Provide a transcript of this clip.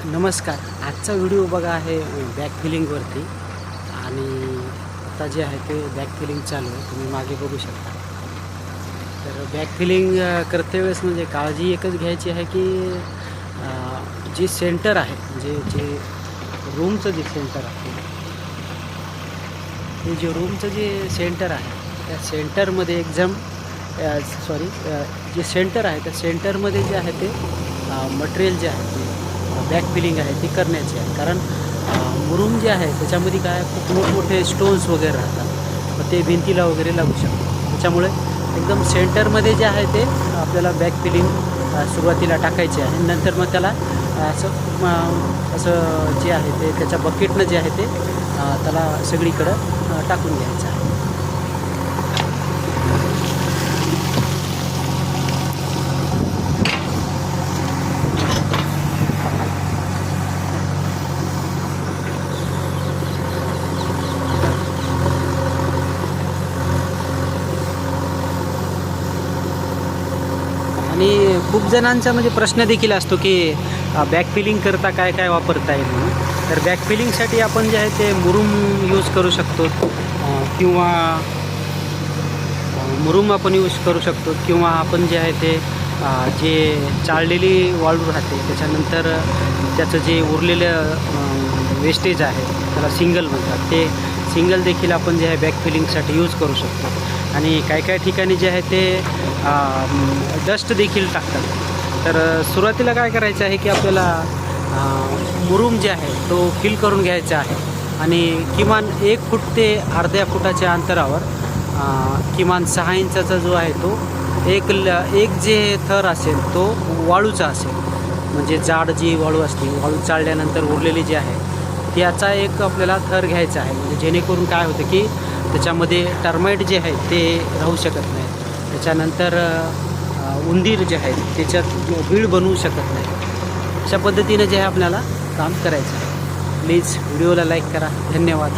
नमस्कार. आजचा व्हिडिओ बघा आहे बॅक फिलिंगवरती आणि आता जे आहे ते बॅक फिलिंग चालू आहे. तुम्ही मागे बघू शकता. तर बॅक फिलिंग करते वेळेस म्हणजे काळजी एकच घ्यायची आहे की जे सेंटर आहे म्हणजे जे रूमचं जे सेंटर आहे ते जे रूमचं जे सेंटर आहे त्या सेंटरमध्ये एकदम जे सेंटर आहे त्या सेंटरमध्ये जे आहे ते मटेरियल जे आहे ते बॅक फिलिंग आहे ती करण्याची आहे. कारण मुरुम जे आहे त्याच्यामध्ये काय खूप मोठमोठे स्टोन्स वगैरे राहतात, मग ते भिंतीला वगैरे लागू शकतात. त्याच्यामुळे एकदम सेंटरमध्ये जे आहे ते आपल्याला बॅक फिलिंग सुरुवातीला टाकायची आहे. नंतर मग त्याला असं जे आहे ते त्याच्या बकेटनं जे आहे ते त्याला सगळीकडं टाकून घ्यायचं आहे. आणि खूप जणांचा म्हणजे प्रश्न देखील असतो की बॅक फिलिंग करता काय काय वापरता येईल म्हणून. तर बॅक फिलिंगसाठी आपण जे आहे ते मुरुम यूज करू शकतो किंवा मुरुम आपण यूज करू शकतो किंवा आपण जे आहे ते जे चाळलेली वाळू राहते त्याच्यानंतर त्याचं जे उरलेलं वेस्टेज आहे त्याला सिंगल म्हणतात, ते सिंगल देखील आपण जे आहे बॅक फिलिंगसाठी यूज करू शकतो. आणि काही ठिकाणी जे आहे ते डस्ट देखील टाकतात. तर सुरुवातीला काय करायचं आहे की आपल्याला मुरुम जे आहे तो फिल करून घ्यायचा आहे आणि किमान 1 फूट ते अर्ध्या फुटाच्या अंतरावर किमान 6 इंचाचा जो आहे तो एक जे थर असेल तो वाळूचा असेल, म्हणजे जाड जी वाळू असते, वाळू चाळल्यानंतर उरलेली जी आहे त्याचा एक आपल्याला थर घ्यायचा आहे. म्हणजे जेणेकरून काय होतं की त्याच्यामध्ये टर्माइट जे आहे ते राहू शकत नाही, त्याच्यानंतर उंदीर जे आहेत त्याच्यात बीळ बनवू शकत नाही. अशा पद्धतीने जे आहे आपल्याला काम करायचं आहे. प्लीज व्हिडिओला लाईक करा. धन्यवाद.